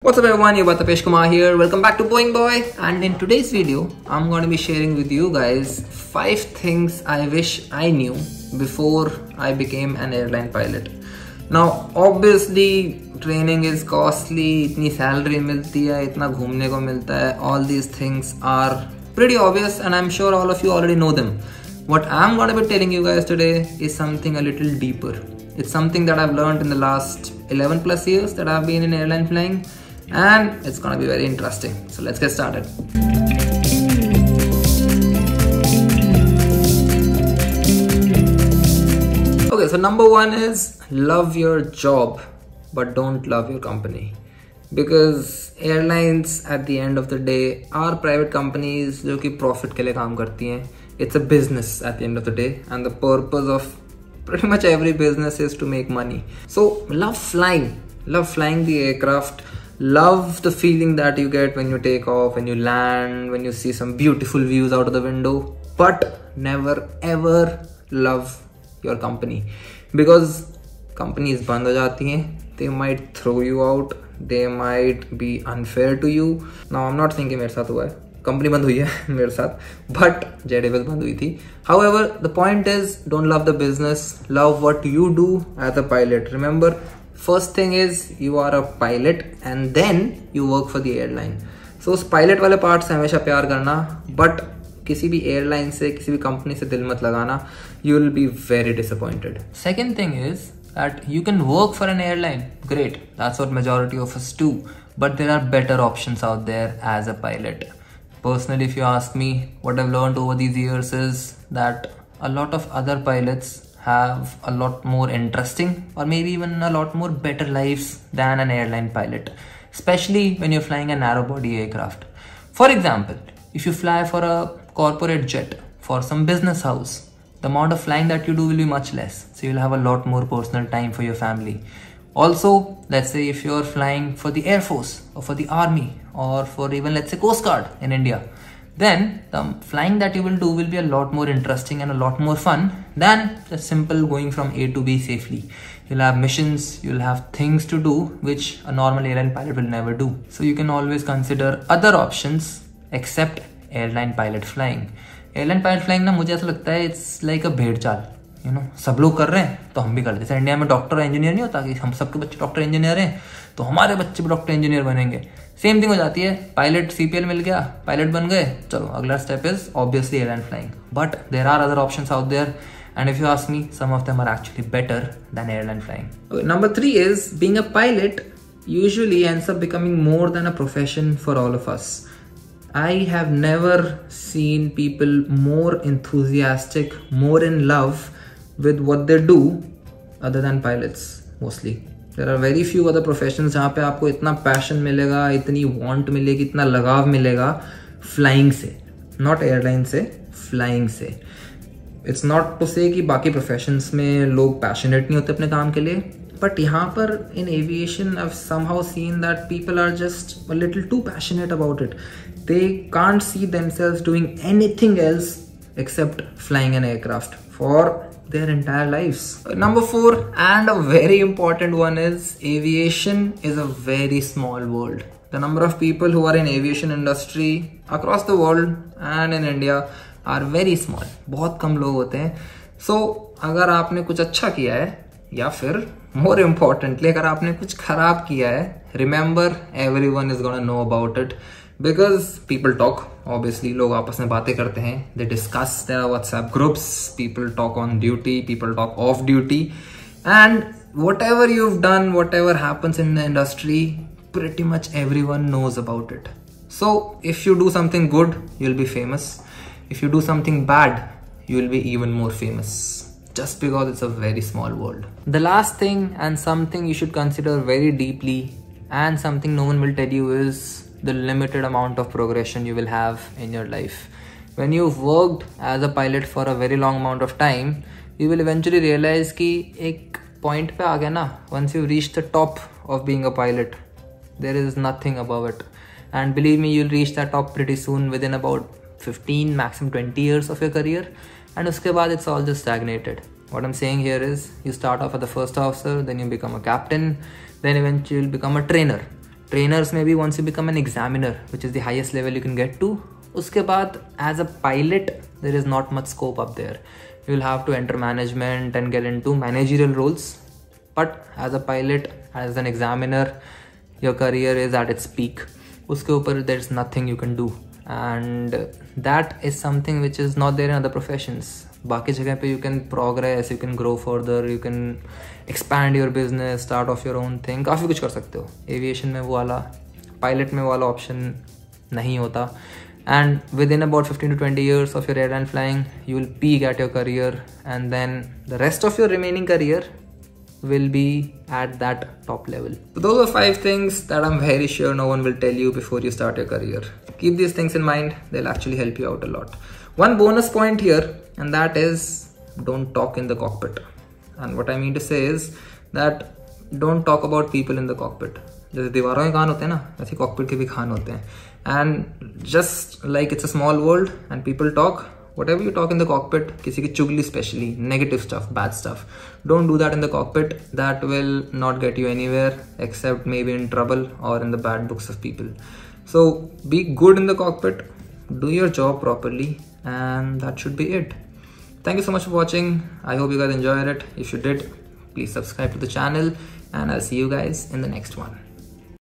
What's up everyone, you're Tapesh Kumar here. Welcome back to Boeing Boy, and in today's video I'm going to be sharing with you guys 5 things I wish I knew before I became an airline pilot. Now obviously training is costly, itni salary milti hai, itna ghumne ko milta hai. All these things are pretty obvious and I'm sure all of you already know them. What I'm going to be telling you guys today is something a little deeper. It's something that I've learned in the last 11 plus years that I've been in airline flying. And it's gonna be very interesting. So let's get started. Okay, so number 1 is love your job, but don't love your company. Because airlines at the end of the day are private companies जो कि profit के लिए काम करती हैं. It's a business at the end of the day, and the purpose of pretty much every business is to make money. So love flying the aircraft. Love the feeling that you get when you take off, when you land, when you see some beautiful views out of the window. But never ever love your company, because companies band ho jati hain. They might throw you out. They might be unfair to you. Now I'm not thinking मेरे साथ हुआ है. Company बंद हुई है मेरे साथ, but JDBS बंद हुई थी. However, the point is, don't love the business. Love what you do as a pilot. Remember, first thing is you are a pilot and then you work for the airline. So उस pilot वाले part से हमेशा प्यार करना, but किसी भी airline से, किसी भी company से दिल मत लगाना. You will be very disappointed. Second thing is that you can work for an airline. Great, that's what majority of us do. But there are better options out there as a pilot. Personally, if you ask me, what I've learned over these years is that a lot of other pilots have a lot more interesting or maybe even a lot more better lives than an airline pilot, especially when you're flying a narrow body aircraft. For example, if you fly for a corporate jet for some business house, the amount of flying that you do will be much less, so you'll have a lot more personal time for your family. Also, let's say if you're flying for the Air Force or for the Army or for even, let's say, Coast Guard in India, then the flying that you will do will be a lot more interesting and a lot more fun than the simple going from A to B safely. You'll have missions, you'll have things to do which a normal airline pilot will never do. So you can always consider other options except airline pilot flying. Airline pilot flying ना मुझे ऐसा लगता है it's like a भेड़ चाल. You know, सब लोग कर रहे हैं तो हम भी कर लेते हैं. इंडिया में डॉक्टर इंजीनियर नहीं होता कि हम सबके बच्चे डॉक्टर इंजीनियर हैं तो हमारे बच्चे भी डॉक्टर इंजीनियर बनेंगे. सेम थिंग हो जाती है. पायलट सीपीएल मिल गया, पायलट बन गए, चलो अगला step is obviously airline flying. But there are other options out there, and if you ask me, some of them are actually better than airline flying. Number 3 is being a pilot usually ends up becoming more than a profession for all of us. I have never seen people more enthusiastic, more in love with what they do other than pilots mostly. There are very few other professions जहाँ पे आपको इतना passion मिलेगा, इतनी want मिलेगी, इतना लगाव मिलेगा flying से, not airline से, flying से. It's not to say कि बाकी professions में लोग passionate नहीं होते अपने काम के लिए, but यहाँ पर in aviation I've somehow seen that people are just a little too passionate about it. They can't see themselves doing anything else except flying an aircraft for their entire lives. Number 4 and a very important one is aviation is a very small world. The number of people who are in aviation industry across the world and in India are very small. बहुत कम लोग होते हैं. So अगर आपने कुछ अच्छा किया है या फिर more importantly अगर आपने कुछ खराब किया है, remember everyone is gonna know about it. Because people talk, obviously लोग आपस में बातें करते हैं, they discuss, there are WhatsApp groups, people talk on duty, people talk off duty, and whatever you've done, whatever happens in the industry, pretty much everyone knows about it. So if you do something good, you'll be famous. If you do something bad, you'll be even more famous, just because it's a very small world. The last thing and something you should consider very deeply and something no one will tell you is the limited amount of progression you will have in your life. When you've worked as a pilot for a very long amount of time, you will eventually realize कि एक point पे आ गया ना, once you reach the top of being a pilot, there is nothing above it. And believe me, you'll reach that top pretty soon, within about 15, maximum 20 years of your career. And उसके बाद it's all just stagnated. What I'm saying here is you start off as the first officer, then you become a captain, then eventually you'll become a trainer. trainers maybe once you become an examiner, which is the highest level you can get to, uske baad as a pilot there is not much scope up there. You will have to enter management and get into managerial roles, but as a pilot, as an examiner, your career is at its peak. Uske upar there's nothing you can do, and that is something which is not there in other professions. बाकी जगह पे you can progress, you can grow further, you can expand your business, start off your own thing, काफ़ी कुछ कर सकते हो. Aviation में वो वाला, pilot में वो वाला option नहीं होता. And within about 15 to 20 years of your airline flying, you will peak at your career, and then the rest of your remaining career will be at that top level. So those are 5 things that I'm very sure no one will tell you before you start your career. Keep these things in mind, they'll actually help you out a lot. One bonus point here, and that is don't talk in the cockpit. And what I mean to say is that don't talk about people in the cockpit. जैसे दीवारों के कान होते हैं ना, वैसे cockpit के भी कान होते हैं. And just like it's a small world and people talk, whatever you talk in the cockpit, किसी की चुगली especially, negative stuff, bad stuff, don't do that in the cockpit. That will not get you anywhere except maybe in trouble or in the bad books of people. So be good in the cockpit, do your job properly, and that should be it. Thank you so much for watching. I hope you guys enjoyed it. If you did, please subscribe to the channel, and I'll see you guys in the next one.